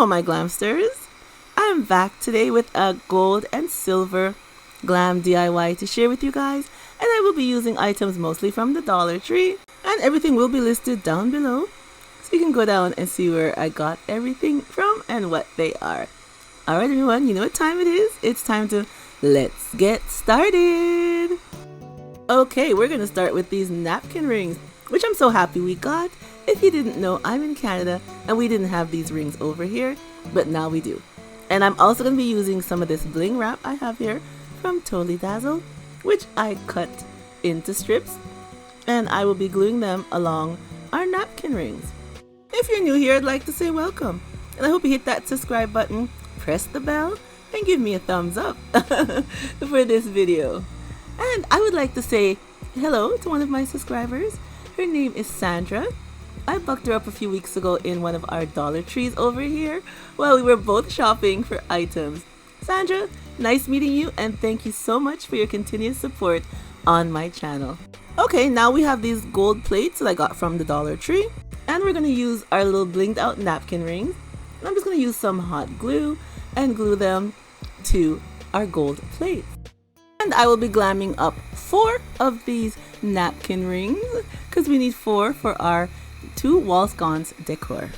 Hello my glamsters! I'm back today with a gold and silver glam DIY to share with you guys, and I will be using items mostly from the Dollar Tree, and everything will be listed down below so you can go down and see where I got everything from and what they are. Alright everyone, you know what time it is? It's time to let's get started! Okay, we're gonna start with these napkin rings, which I'm so happy we got. If you didn't know, I'm in Canada and we didn't have these rings over here, but now we do. And I'm also going to be using some of this bling wrap I have here from Totally Dazzle, which I cut into strips, and I will be gluing them along our napkin rings. If you're new here, I'd like to say welcome, and I hope you hit that subscribe button, press the bell, and give me a thumbs up for this video. And I would like to say hello to one of my subscribers. Her name is Sandra. I bucked her up a few weeks ago in one of our Dollar Trees over here while we were both shopping for items. Sandra, nice meeting you, and thank you so much for your continuous support on my channel. Okay, now we have these gold plates that I got from the Dollar Tree, and we're going to use our little blinged out napkin rings. And I'm just going to use some hot glue and glue them to our gold plates. And I will be glamming up 4 of these napkin rings because we need 4 for our 2 wall sconce decor.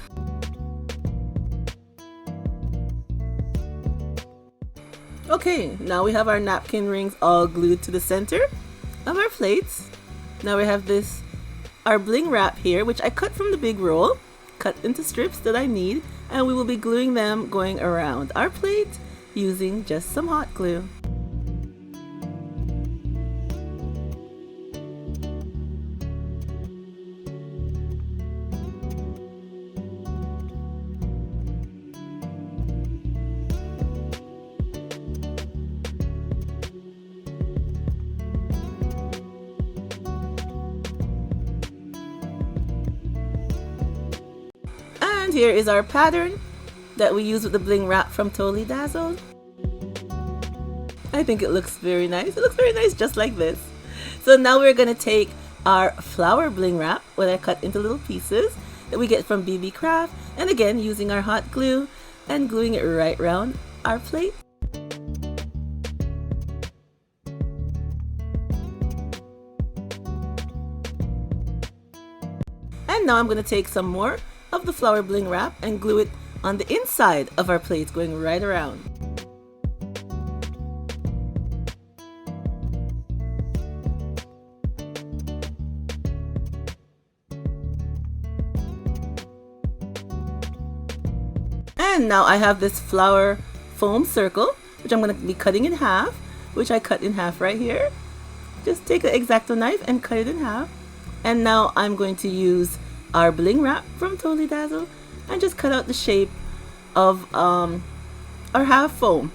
Okay, now we have our napkin rings all glued to the center of our plates. Now we have our bling wrap here, which I cut from the big roll, cut into strips that I need, and we will be gluing them going around our plate using just some hot glue. And here is our pattern that we use with the bling wrap from Totally Dazzled. I think it looks very nice. It looks very nice just like this. So now we're going to take our flower bling wrap, what I cut into little pieces that we get from BB Craft, and again using our hot glue and gluing it right around our plate. And now I'm going to take some more of the flower bling wrap and glue it on the inside of our plates going right around. And now I have this flower foam circle, which I'm going to be cutting in half, which I cut in half right here. Just take an X-Acto knife and cut it in half. And now I'm going to use our bling wrap from Totally Dazzle and just cut out the shape of our half foam.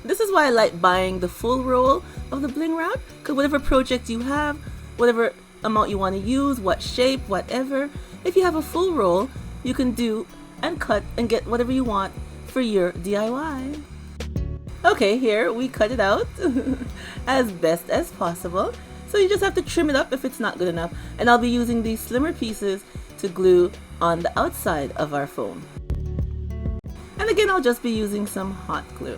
This is why I like buying the full roll of the bling wrap, because whatever project you have, whatever amount you want to use, what shape, whatever, if you have a full roll, you can do and cut and get whatever you want for your DIY. Okay, here we cut it out as best as possible. So you just have to trim it up if it's not good enough. And I'll be using these slimmer pieces to glue on the outside of our foam. And again, I'll just be using some hot glue.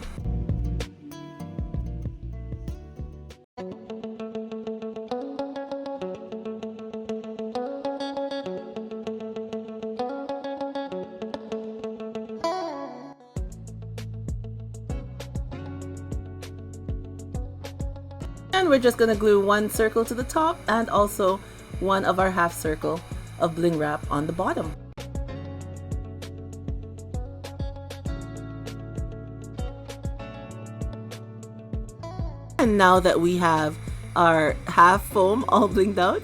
And we're just going to glue one circle to the top and also one of our half circle of bling wrap on the bottom. And now that we have our half foam all blinged out,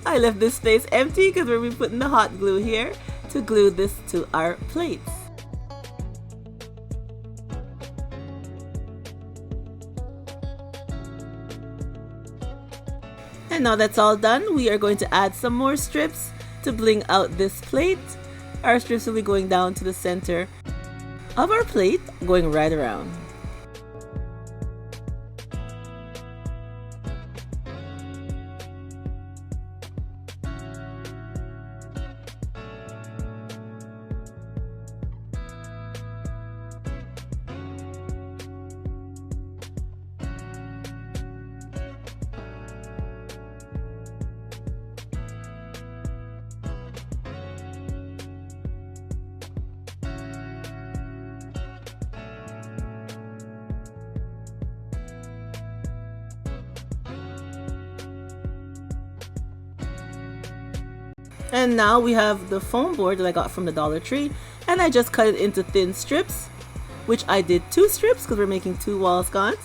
I left this space empty because we'll be putting the hot glue here to glue this to our plates. And now that's all done, we are going to add some more strips to bling out this plate. Our strips will be going down to the center of our plate, going right around. And now we have the foam board that I got from the Dollar Tree, and I just cut it into thin strips, which I did 2 strips because we're making 2 wall sconces.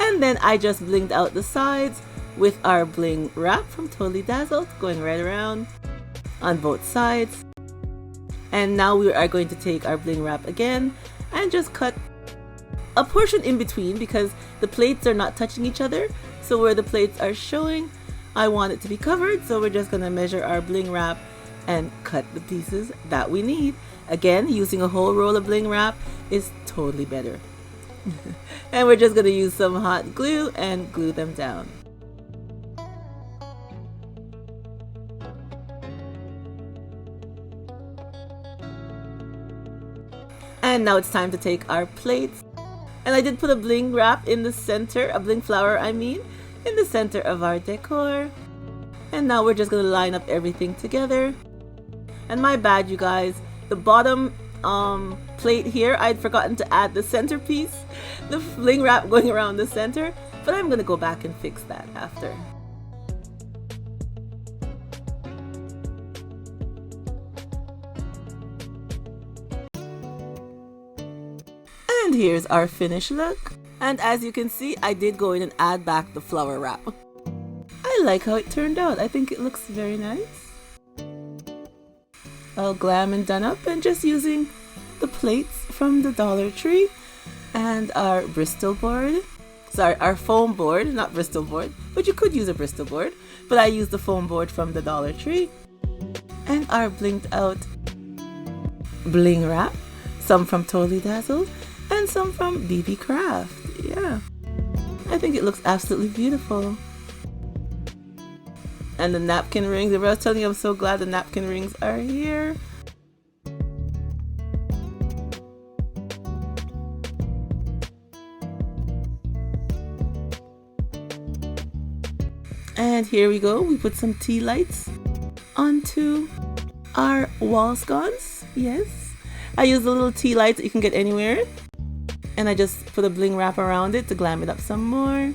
And then I just blinged out the sides with our bling wrap from Totally Dazzled, going right around on both sides. And now we are going to take our bling wrap again and just cut a portion in between because the plates are not touching each other. So where the plates are showing, I want it to be covered. So we're just going to measure our bling wrap and cut the pieces that we need. Again, using a whole roll of bling wrap is totally better. And we're just going to use some hot glue and glue them down. And now it's time to take our plates. And I did put a bling wrap in the center, a bling flower I mean, in the center of our decor. And now we're just going to line up everything together. And my bad, you guys, the bottom plate here, I'd forgotten to add the centerpiece, the bling wrap going around the center, but I'm going to go back and fix that after. And here's our finished look. And as you can see, I did go in and add back the flower wrap. I like how it turned out. I think it looks very nice. All glam and done up, and just using the plates from the Dollar Tree and our Bristol board. Sorry, our foam board, not Bristol board, but you could use a Bristol board. But I used the foam board from the Dollar Tree. And our blinged out bling wrap. Some from Totally Dazzled and some from BB Craft. Yeah, I think it looks absolutely beautiful. And the napkin rings, I was telling you I'm so glad the napkin rings are here. And here we go, we put some tea lights onto our wall sconce. Yes, I use the little tea lights that you can get anywhere. And I just put a bling wrap around it to glam it up some more.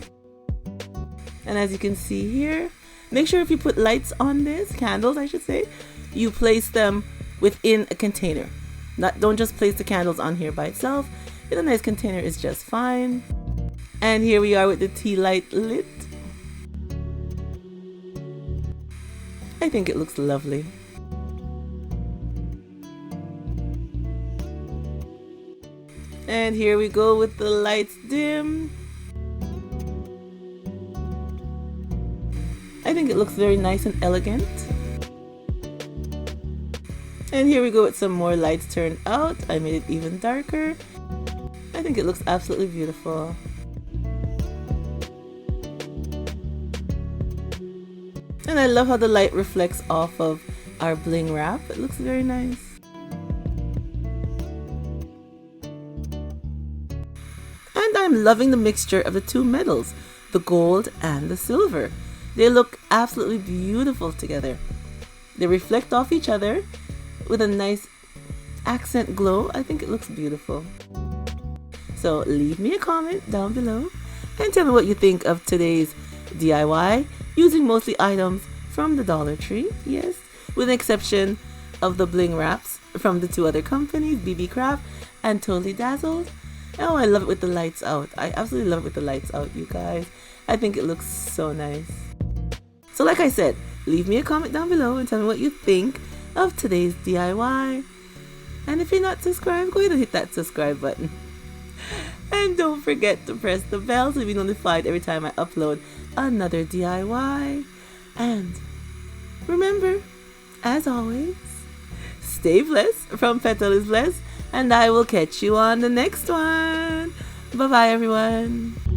And as you can see here, make sure if you put lights on this, candles I should say, you place them within a container. Don't just place the candles on here by itself. In a nice container is just fine. And here we are with the tea light lit. I think it looks lovely. And here we go with the lights dim. I think it looks very nice and elegant. And here we go with some more lights turned out. I made it even darker. I think it looks absolutely beautiful. And I love how the light reflects off of our bling wrap. It looks very nice. And I'm loving the mixture of the 2 metals, the gold and the silver. They look absolutely beautiful together. They reflect off each other with a nice accent glow. I think it looks beautiful. So leave me a comment down below and tell me what you think of today's DIY using mostly items from the Dollar Tree. Yes, with the exception of the bling wraps from the 2 other companies, BB Craft and Totally Dazzled. Oh, I love it with the lights out. I absolutely love it with the lights out, you guys. I think it looks so nice. So like I said, leave me a comment down below and tell me what you think of today's DIY. And if you're not subscribed, go ahead and hit that subscribe button. And don't forget to press the bell to be notified every time I upload another DIY. And remember, as always, stay blessed from Petal is Blessed, and I will catch you on the next one. Bye bye everyone.